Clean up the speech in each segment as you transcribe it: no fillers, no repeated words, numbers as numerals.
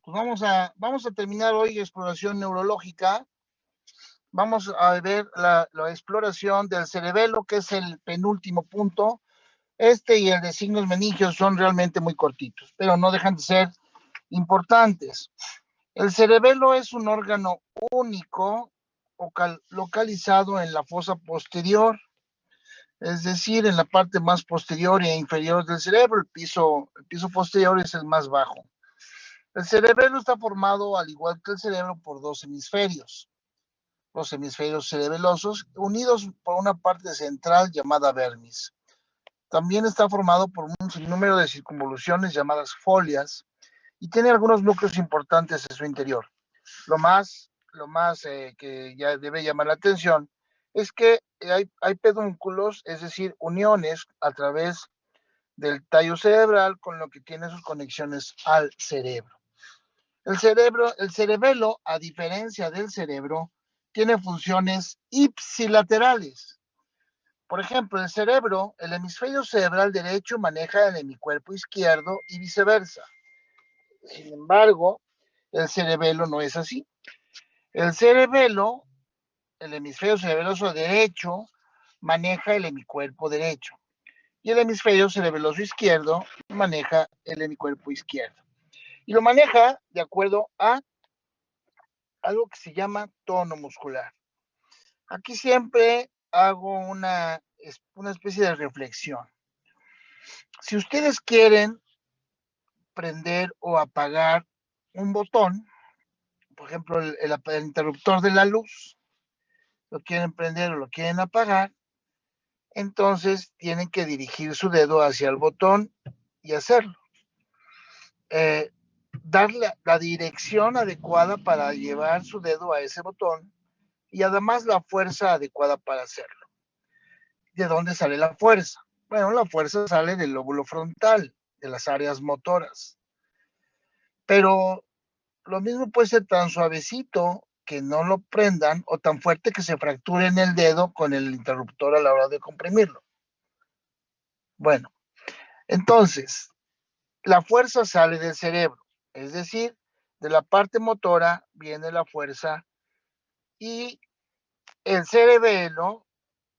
Pues vamos a terminar hoy exploración neurológica. Vamos a ver la exploración del cerebelo, que es el penúltimo punto. Este y el de signos meningios son realmente muy cortitos, pero no dejan de ser importantes. El cerebelo es un órgano único localizado en la fosa posterior, es decir, en la parte más posterior e inferior del cerebro. El piso posterior es el más bajo. El cerebelo está formado, al igual que el cerebro, por dos hemisferios, los hemisferios cerebelosos, unidos por una parte central llamada vermis. También está formado por un sinnúmero de circunvoluciones llamadas folias y tiene algunos núcleos importantes en su interior. Lo más que ya debe llamar la atención es que hay pedúnculos, es decir, uniones a través del tallo cerebral con lo que tiene sus conexiones al cerebro. El cerebelo, a diferencia del cerebro, tiene funciones ipsilaterales. Por ejemplo, el hemisferio cerebral derecho maneja el hemicuerpo izquierdo y viceversa. Sin embargo, el cerebelo no es así. El cerebelo, el hemisferio cerebeloso derecho, maneja el hemicuerpo derecho. Y el hemisferio cerebeloso izquierdo maneja el hemicuerpo izquierdo. Y lo maneja de acuerdo a algo que se llama tono muscular. Aquí siempre hago una especie de reflexión. Si ustedes quieren prender o apagar un botón, por ejemplo, el interruptor de la luz, lo quieren prender o lo quieren apagar, entonces tienen que dirigir su dedo hacia el botón y hacerlo. Darle la dirección adecuada para llevar su dedo a ese botón y además la fuerza adecuada para hacerlo. ¿De dónde sale la fuerza? Bueno, la fuerza sale del lóbulo frontal, de las áreas motoras. Pero lo mismo puede ser tan suavecito que no lo prendan o tan fuerte que se fracture en el dedo con el interruptor a la hora de comprimirlo. Bueno, entonces, la fuerza sale del cerebro, es decir, de la parte motora viene la fuerza y el cerebelo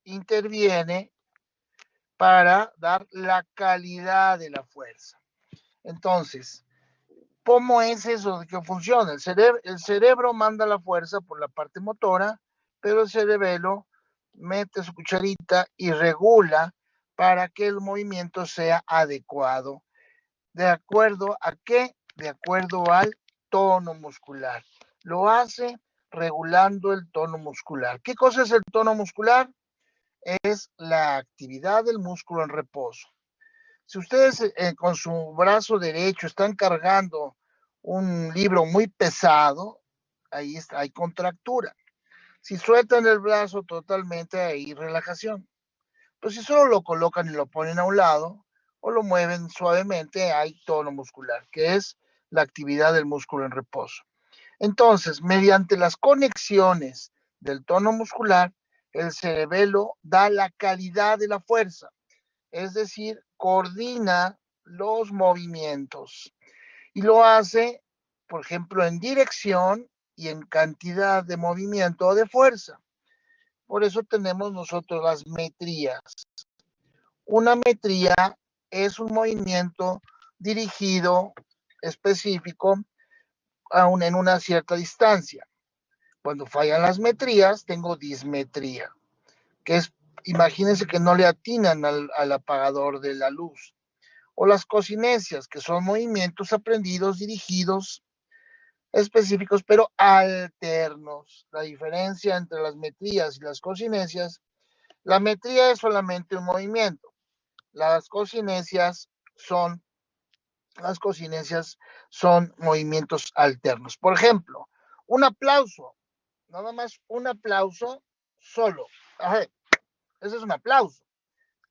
interviene para dar la calidad de la fuerza. Entonces, ¿cómo es eso de que funciona? El cerebro manda la fuerza por la parte motora, pero el cerebelo mete su cucharita y regula para que el movimiento sea adecuado. ¿De acuerdo a qué? De acuerdo al tono muscular. Lo hace regulando el tono muscular. ¿Qué cosa es el tono muscular? Es la actividad del músculo en reposo. Si ustedes con su brazo derecho están cargando un libro muy pesado, ahí hay contractura. Si sueltan el brazo totalmente, hay relajación. Pues si solo lo colocan y lo ponen a un lado o lo mueven suavemente, hay tono muscular, que es la actividad del músculo en reposo. Entonces, mediante las conexiones del tono muscular, el cerebelo da la calidad de la fuerza, es decir, coordina los movimientos y lo hace, por ejemplo, en dirección y en cantidad de movimiento o de fuerza. Por eso tenemos nosotros las metrías. Una metría es un movimiento dirigido específico aún en una cierta distancia. Cuando fallan las metrías, tengo dismetría, que es, imagínense que no le atinan al apagador de la luz. O las cocinesias, que son movimientos aprendidos, dirigidos, específicos, pero alternos. La diferencia entre las metrías y las cocinesias, la metría es solamente un movimiento. Las cocinesias son, movimientos alternos. Por ejemplo, un aplauso, nada más un aplauso solo. Ajá, ese es un aplauso.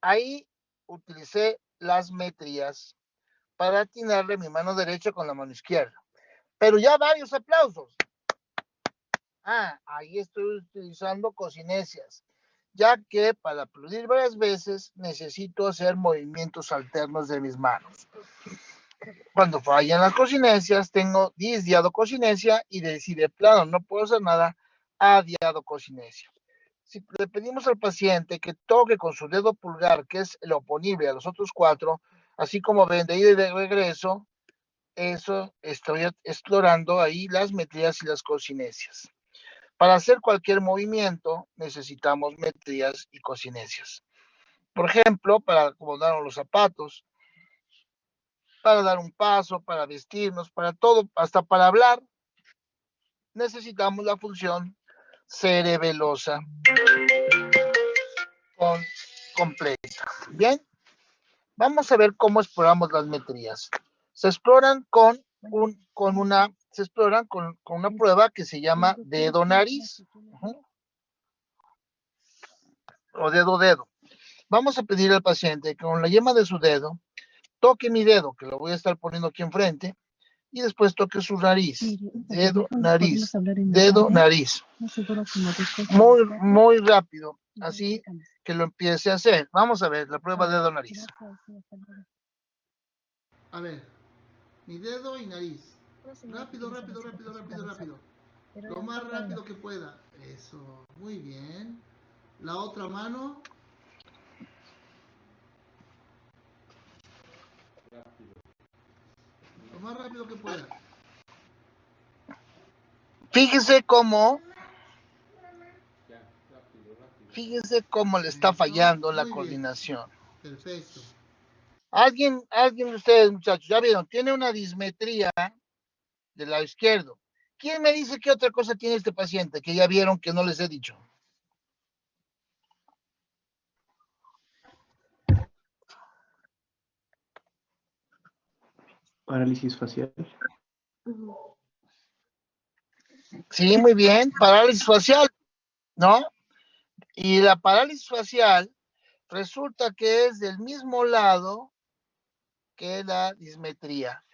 Ahí utilicé las metrías para atinarle mi mano derecha con la mano izquierda. Pero ya varios aplausos. Ahí estoy utilizando cocinesias, ya que para aplaudir varias veces necesito hacer movimientos alternos de mis manos. Cuando fallan las cocinesias, tengo disdiado cocinesia y de plano no puedo hacer nada, adiado cocinesia. Si le pedimos al paciente que toque con su dedo pulgar, que es el oponible a los otros 4, así como ven de ida y de regreso, eso estoy explorando ahí las metrías y las cocinesias. Para hacer cualquier movimiento necesitamos metrías y cocinesias. Por ejemplo, para acomodar los zapatos, para dar un paso, para vestirnos, para todo, hasta para hablar, necesitamos la función cerebelosa completa. Bien, vamos a ver cómo exploramos las metrías. Se exploran con una prueba que se llama dedo nariz, o dedo. Vamos a pedir al paciente que con la yema de su dedo toque mi dedo, que lo voy a estar poniendo aquí enfrente, y después toque su nariz. Dedo, nariz, dedo, nariz. Muy rápido, así que lo empiece a hacer. Vamos a ver la prueba dedo, nariz. A ver, mi dedo y nariz. Rápido. Lo más rápido que pueda. Eso, muy bien. La otra mano. Lo más rápido que pueda. Fíjese cómo le está fallando la coordinación. Perfecto. Alguien de ustedes, muchachos, ya vieron, tiene una dismetría del lado izquierdo. ¿Quién me dice qué otra cosa tiene este paciente que ya vieron que no les he dicho? Parálisis facial. Sí, muy bien, parálisis facial, ¿no? Y la parálisis facial resulta que es del mismo lado que la dismetría.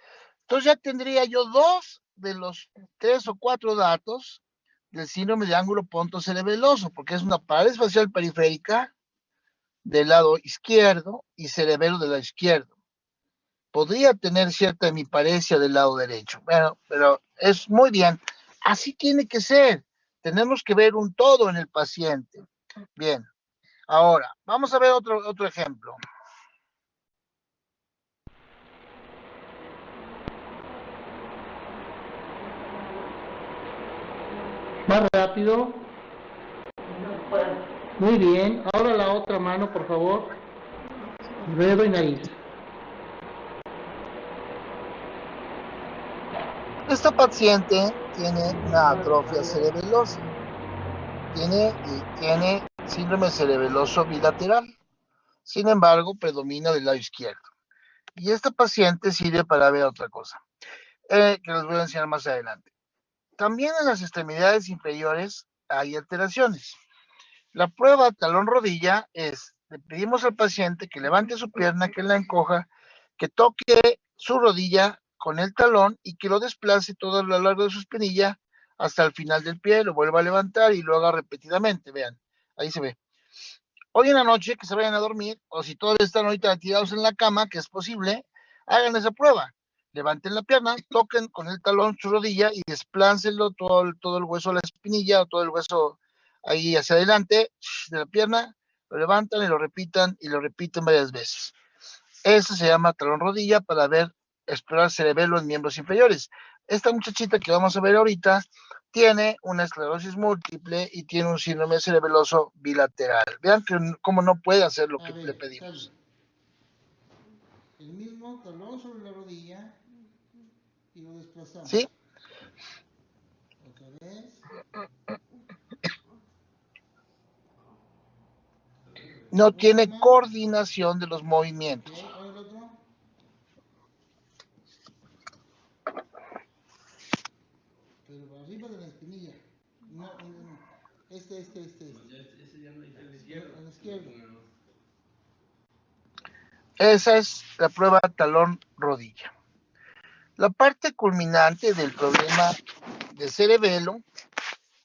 Entonces ya tendría yo 2 de los 3 o 4 datos del síndrome de ángulo pontocerebeloso, porque es una parálisis facial periférica del lado izquierdo y cerebelo del lado izquierdo. Podría tener cierta hemiparesia del lado derecho. Bueno, pero es muy bien. Así tiene que ser. Tenemos que ver un todo en el paciente. Bien. Ahora, vamos a ver otro ejemplo. Más rápido. Muy bien. Ahora la otra mano, por favor. Dedo y nariz. Esta paciente tiene una atrofia cerebelosa. Tiene síndrome cerebeloso bilateral. Sin embargo, predomina del lado izquierdo. Y esta paciente sirve para ver otra cosa, que les voy a enseñar más adelante. También en las extremidades inferiores hay alteraciones. La prueba talón-rodilla es, le pedimos al paciente que levante su pierna, que la encoja, que toque su rodilla con el talón y que lo desplace todo a lo largo de su espinilla hasta el final del pie, lo vuelva a levantar y lo haga repetidamente. Vean, ahí se ve. Hoy en la noche que se vayan a dormir, o si todavía están ahorita tirados en la cama, que es posible, hagan esa prueba. Levanten la pierna, toquen con el talón su rodilla y desplácenlo todo el hueso a la espinilla, todo el hueso ahí hacia adelante de la pierna, lo levantan y lo repiten varias veces. Eso se llama talón rodilla para explorar cerebelo en miembros inferiores. Esta muchachita que vamos a ver ahorita tiene una esclerosis múltiple y tiene un síndrome cerebeloso bilateral. Vean que cómo no puede hacer lo que le pedimos. El mismo talón sobre la rodilla y lo desplazamos. ¿Sí? Otra vez. No tiene coordinación de los movimientos. Okay, ¿ahora el otro? Pero arriba de la espinilla. No. Este. Ese ya no dice el izquierdo. El izquierdo. Esa es la prueba talón-rodilla. La parte culminante del problema de cerebelo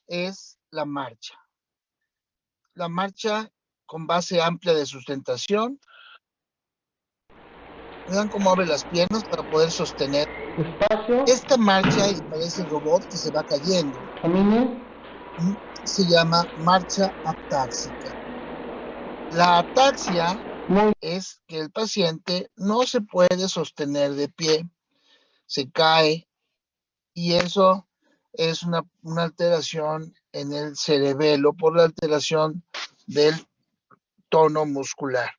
es la marcha. La marcha con base amplia de sustentación Vean cómo abre las piernas para poder sostener. Despacio. Esta marcha, y parece robot que se va cayendo, Camine. se llama marcha atáxica. La ataxia Muy es que el paciente no se puede sostener de pie, se cae, y eso es una alteración en el cerebelo por la alteración del tono muscular.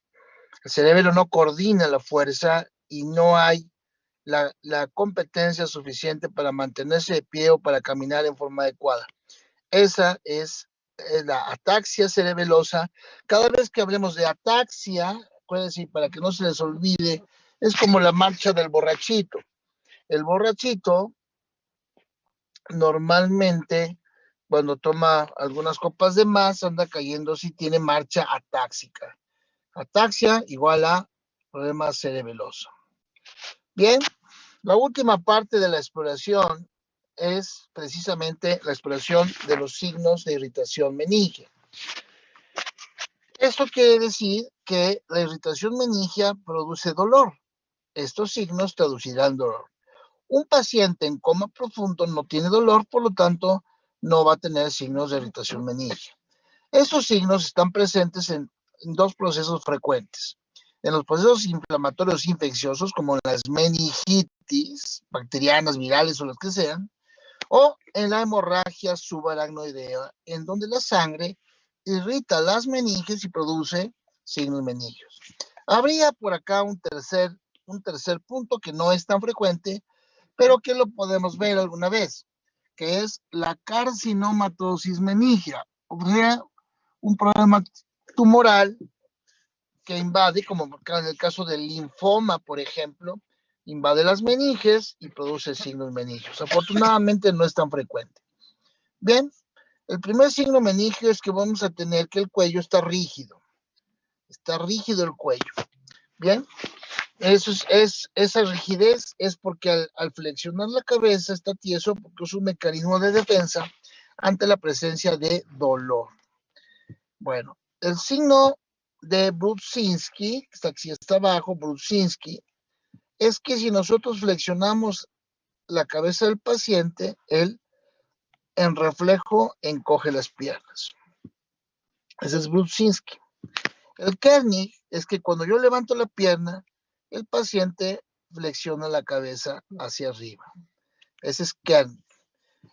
El cerebelo no coordina la fuerza y no hay la competencia suficiente para mantenerse de pie o para caminar en forma adecuada. Esa es la ataxia cerebelosa. Cada vez que hablemos de ataxia, acuérdense, para que no se les olvide, es como la marcha del borrachito. El borrachito normalmente cuando toma algunas copas de más anda cayendo si tiene marcha atáxica. Ataxia igual a problema cerebeloso. Bien, la última parte de la exploración es precisamente la exploración de los signos de irritación meningia. Esto quiere decir que la irritación meningia produce dolor. Estos signos traducirán dolor. Un paciente en coma profundo no tiene dolor, por lo tanto, no va a tener signos de irritación meningia. Estos signos están presentes en dos procesos frecuentes. En los procesos inflamatorios infecciosos, como las meningitis, bacterianas, virales o las que sean, o en la hemorragia subaracnoidea, en donde la sangre irrita las meninges y produce signos meningios. Habría por acá un tercer punto que no es tan frecuente, pero que lo podemos ver alguna vez, que es la carcinomatosis meningia, o sea, un problema tumoral que invade, como en el caso del linfoma, por ejemplo, invade las meninges y produce signos meningios. Afortunadamente no es tan frecuente. Bien, el primer signo meningio es que vamos a tener que el cuello está rígido el cuello. Bien, esa rigidez es porque al flexionar la cabeza está tieso porque es un mecanismo de defensa ante la presencia de dolor. Bueno, el signo de Brudzinski, que aquí está abajo, Brudzinski, es que si nosotros flexionamos la cabeza del paciente, él en reflejo encoge las piernas. Ese es Brudzinski. El Kernig es que cuando yo levanto la pierna, el paciente flexiona la cabeza hacia arriba. Ese es Kernig.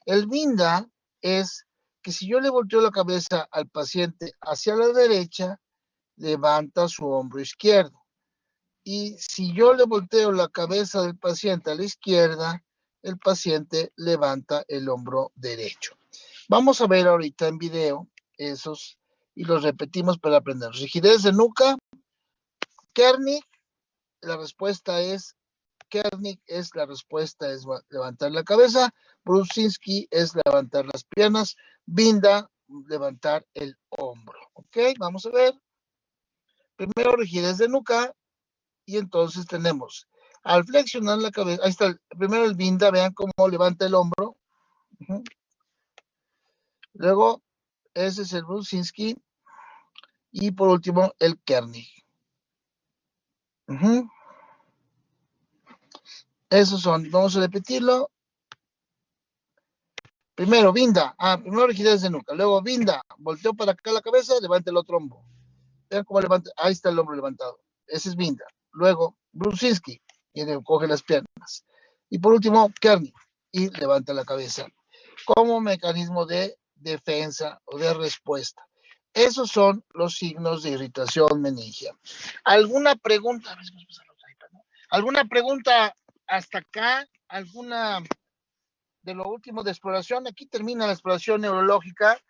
El Vinda es que si yo le volteo la cabeza al paciente hacia la derecha, levanta su hombro izquierdo. Y si yo le volteo la cabeza del paciente a la izquierda, el paciente levanta el hombro derecho. Vamos a ver ahorita en video esos y los repetimos para aprender. Rigidez de nuca, Kernig, la respuesta es Kernig es la respuesta es levantar la cabeza, Brudzinski es levantar las piernas, Vinda levantar el hombro. Ok, vamos a ver. Primero rigidez de nuca y entonces tenemos al flexionar la cabeza, ahí está primero el Vinda, vean cómo levanta el hombro. Luego ese es el Brudzinski y por último el Kernig. Esos son, vamos a repetirlo. Primero, Vinda. Primero rigidez de nuca. Luego, Vinda. Volteo para acá la cabeza, levanta el otro hombro. Vean cómo levanta. Ahí está el hombro levantado. Ese es Vinda. Luego, Brudzinski. Y coge las piernas. Y por último, Kernig. Y levanta la cabeza. Como mecanismo de defensa o de respuesta. Esos son los signos de irritación meningia. ¿Alguna pregunta? ¿Alguna pregunta hasta acá? ¿Alguna de lo último de exploración? Aquí termina la exploración neurológica.